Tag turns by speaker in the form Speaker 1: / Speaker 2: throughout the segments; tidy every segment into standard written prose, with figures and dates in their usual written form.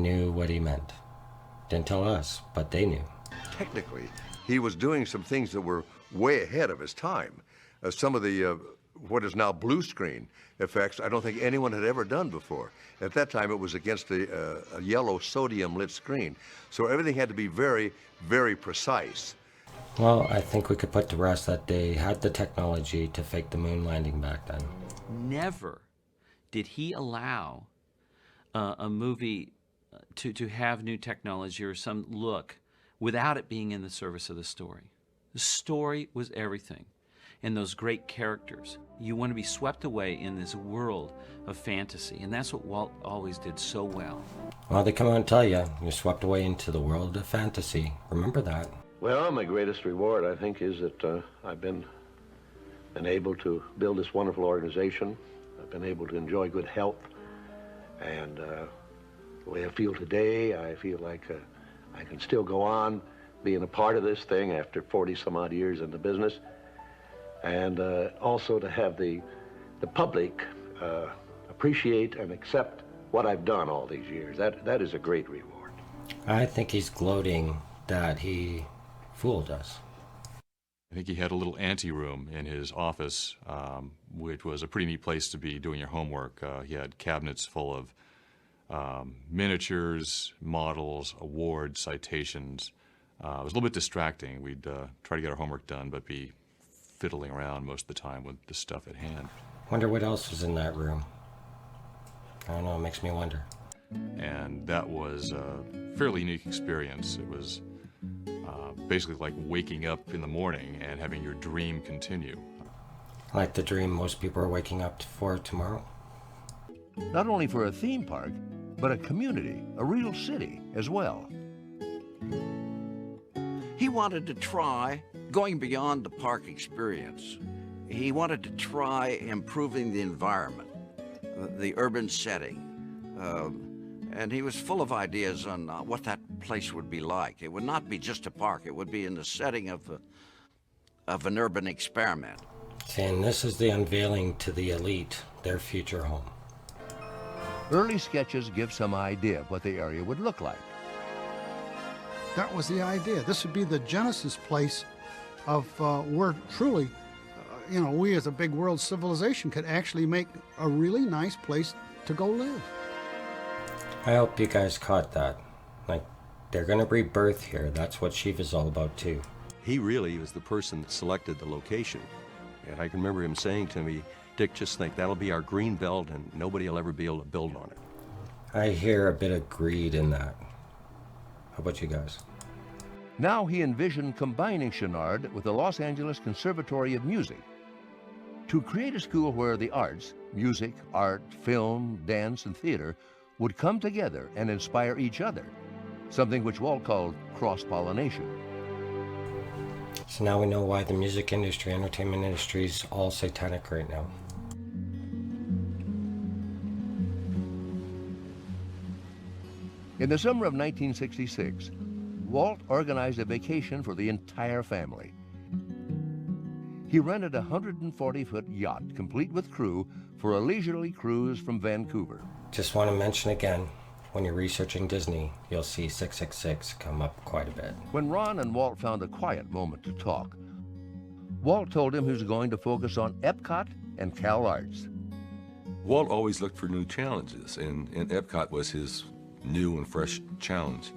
Speaker 1: knew what he meant. Didn't tell us, but they knew.
Speaker 2: Technically, he was doing some things that were way ahead of his time. Some of the what is now blue screen effects, I don't think anyone had ever done before. At that time, it was against a yellow sodium lit screen. So everything had to be very, very precise.
Speaker 1: Well, I think we could put to rest that they had the technology to fake the moon landing back then.
Speaker 3: Never did he allow a movie to have new technology or some look without it being in the service of the story. The story was everything. And those great characters. You want to be swept away in this world of fantasy, and that's what Walt always did so well.
Speaker 1: Well, they come out and tell you, you're swept away into the world of fantasy. Remember that.
Speaker 4: Well, my greatest reward, I think, is that I've been able to build this wonderful organization. I've been able to enjoy good health. And the way I feel today, I feel like I can still go on being a part of this thing after 40-some-odd years in the business. And also to have the public appreciate and accept what I've done all these years. That is a great reward.
Speaker 1: I think he's gloating that he fooled us.
Speaker 5: I think he had a little ante-room in his office, which was a pretty neat place to be doing your homework. He had cabinets full of miniatures, models, awards, citations. It was a little bit distracting. We'd try to get our homework done, but be fiddling around most of the time with the stuff at hand.
Speaker 1: Wonder what else was in that room. I don't know, it makes me wonder.
Speaker 5: And that was a fairly unique experience. It was basically like waking up in the morning and having your dream continue.
Speaker 1: Like the dream most people are waking up for tomorrow.
Speaker 6: Not only for a theme park, but a community, a real city as well.
Speaker 7: He wanted to try going beyond the park experience. He wanted to try improving the environment, the urban setting. And he was full of ideas on what that place would be like. It would not be just a park. It would be in the setting of an urban experiment.
Speaker 1: And this is the unveiling to the elite, their future home.
Speaker 6: Early sketches give some idea of what the area would look like.
Speaker 8: That was the idea. This would be the genesis place of where truly, we as a big world civilization could actually make a really nice place to go live.
Speaker 1: I hope you guys caught that. Like, they're gonna rebirth here. That's what Shiva's all about too.
Speaker 9: He really was the person that selected the location. And I can remember him saying to me, Dick, just think, that'll be our green belt and nobody will ever be able to build on it.
Speaker 1: I hear a bit of greed in that. How about you guys?
Speaker 6: Now he envisioned combining Chouinard with the Los Angeles Conservatory of Music to create a school where the arts, music, art, film, dance, and theater would come together and inspire each other, something which Walt called cross-pollination.
Speaker 1: So now we know why the music industry, entertainment industry is all satanic right now.
Speaker 6: In the summer of 1966, Walt organized a vacation for the entire family. He rented a 140-foot yacht, complete with crew, for a leisurely cruise from Vancouver.
Speaker 1: Just want to mention again, when you're researching Disney, you'll see 666 come up quite a bit.
Speaker 6: When Ron and Walt found a quiet moment to talk, Walt told him he was going to focus on Epcot and Cal Arts.
Speaker 10: Walt always looked for new challenges, and Epcot was his new and fresh challenge.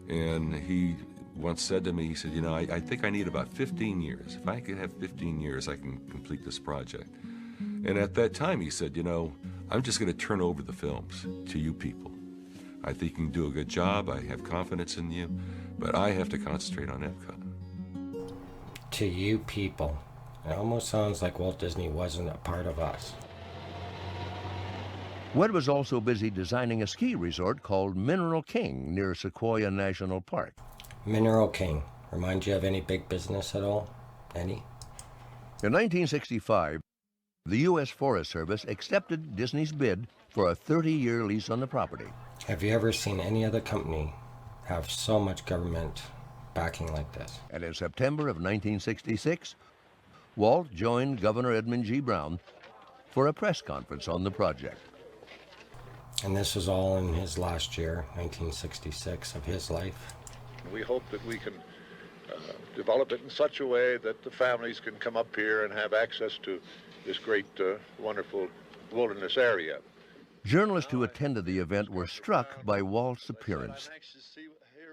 Speaker 10: And he once said to me, he said, I think I need about 15 years. If I could have 15 years, I can complete this project. And at that time, he said, I'm just going to turn over the films to you people. I think you can do a good job. I have confidence in you, but I have to concentrate on Epcot.
Speaker 1: To you people. It almost sounds like Walt Disney wasn't a part of us.
Speaker 6: Wed was also busy designing a ski resort called Mineral King near Sequoia National Park.
Speaker 1: Mineral King. Remind you of any big business at all? Any?
Speaker 6: In 1965, the U.S. Forest Service accepted Disney's bid for a 30-year lease on the property.
Speaker 1: Have you ever seen any other company have so much government backing like this?
Speaker 6: And in September of 1966, Walt joined Governor Edmund G. Brown for a press conference on the project.
Speaker 1: And this was all in his last year, 1966, of his life.
Speaker 11: We hope that we can develop it in such a way that the families can come up here and have access to this great, wonderful wilderness area.
Speaker 6: Journalists who attended the event were struck by Walt's appearance.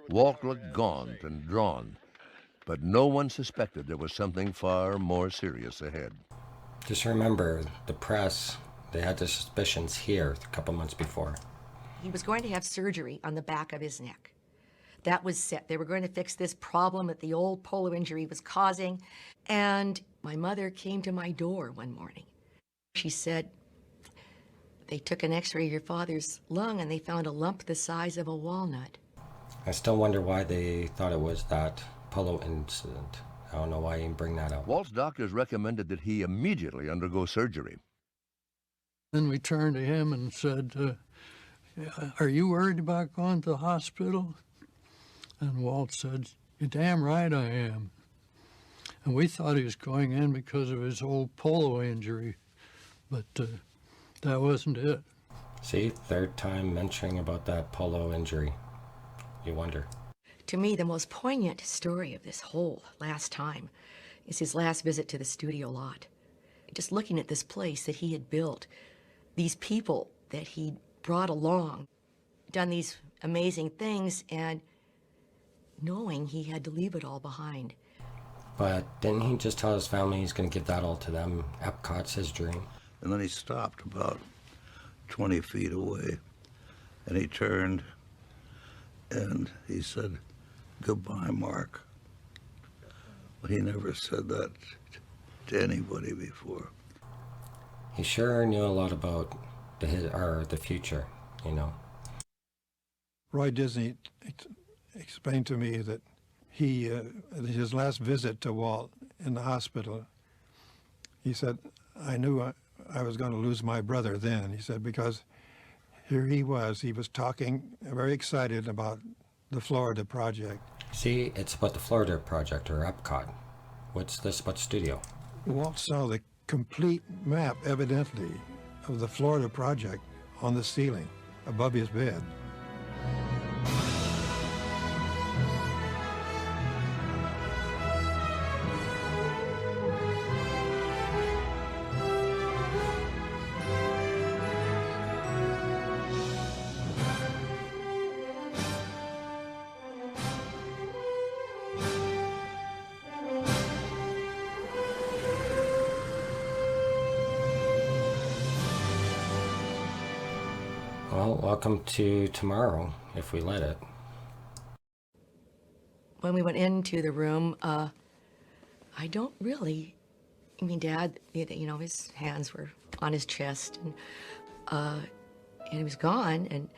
Speaker 6: Walt looked gaunt and drawn, but no one suspected there was something far more serious ahead.
Speaker 1: Just remember, the press, they had their suspicions here a couple months before.
Speaker 12: He was going to have surgery on the back of his neck. That was set. They were going to fix this problem that the old polo injury was causing. And my mother came to my door one morning. She said, they took an x-ray of your father's lung and they found a lump the size of a walnut.
Speaker 1: I still wonder why they thought it was that polo incident. I don't know why he didn't bring that up.
Speaker 6: Walt's doctors recommended that he immediately undergo surgery.
Speaker 13: Then we turned to him and said, are you worried about going to the hospital? And Walt said, you're damn right I am. And we thought he was going in because of his old polo injury, but that wasn't it.
Speaker 1: See, third time mentioning about that polo injury. You wonder.
Speaker 12: To me, the most poignant story of this whole last time is his last visit to the studio lot. Just looking at this place that he had built, these people that he'd brought along, done these amazing things, and knowing he had to leave it all behind.
Speaker 1: But didn't he just tell his family he's going to give that all to them? Epcot's his dream.
Speaker 14: And then he stopped about 20 feet away, and he turned, and he said, goodbye, Mark. Well, he never said that to anybody before.
Speaker 1: He sure knew a lot about the future, you know.
Speaker 13: Roy Disney explained to me that his last visit to Walt in the hospital, he said, I knew I was going to lose my brother then. He said, because here he was talking very excited about the Florida project.
Speaker 1: See, it's about the Florida project, or Epcot. What's this about studio?
Speaker 13: Walt saw the complete map, evidently, of the Florida project on the ceiling above his bed.
Speaker 1: Well, welcome to tomorrow, if we let it.
Speaker 12: When we went into the room, I don't really, I mean, Dad, you know, his hands were on his chest, and he was gone, and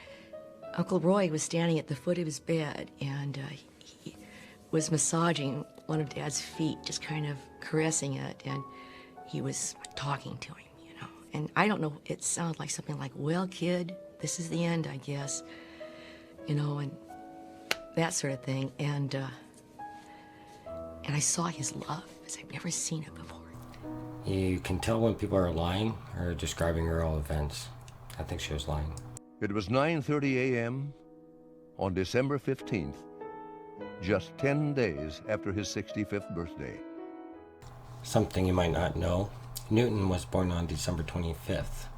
Speaker 12: Uncle Roy was standing at the foot of his bed, and he was massaging one of Dad's feet, just kind of caressing it, and he was talking to him, you know. And I don't know, it sounded like something like, well, kid, this is the end, I guess, you know, and that sort of thing. And I saw his love as I've never seen it before.
Speaker 1: You can tell when people are lying or describing real events. I think she was lying.
Speaker 6: It was 9:30 a.m. on December 15th, just 10 days after his 65th birthday.
Speaker 1: Something you might not know, Newton was born on December 25th.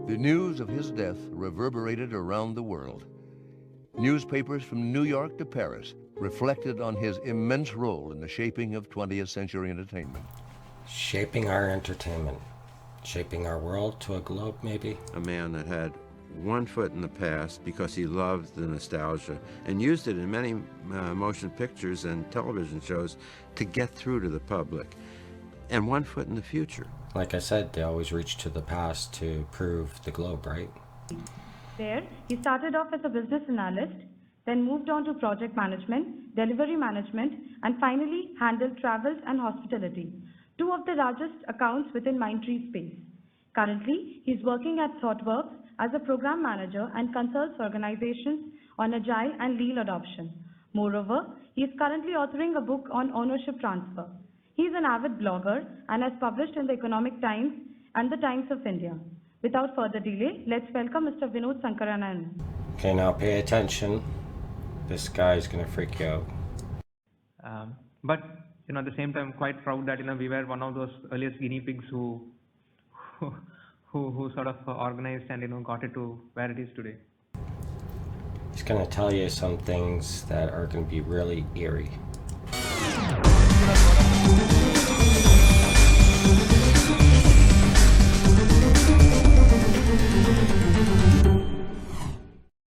Speaker 6: The news of his death reverberated around the world. Newspapers from New York to Paris reflected on his immense role in the shaping of 20th century entertainment.
Speaker 1: Shaping our entertainment. Shaping our world to a globe, maybe?
Speaker 15: A man that had one foot in the past because he loved the nostalgia and used it in many motion pictures and television shows to get through to the public. And one foot in the future.
Speaker 1: Like I said, they always reach to the past to prove the globe, right?
Speaker 16: There, he started off as a business analyst, then moved on to project management, delivery management, and finally handled travels and hospitality, two of the largest accounts within Mindtree space. Currently, he's working at ThoughtWorks as a program manager and consults organizations on agile and lean adoption. Moreover, he is currently authoring a book on ownership transfer. He is an avid blogger and has published in the Economic Times and the Times of India. Without further delay, let's welcome Mr. Vinod Sankaranayan.
Speaker 1: Okay, now pay attention. This guy's gonna freak you out.
Speaker 17: But at the same time, I'm quite proud that we were one of those earliest guinea pigs who sort of organized and got it to where it is today.
Speaker 1: He's gonna tell you some things that are gonna be really eerie.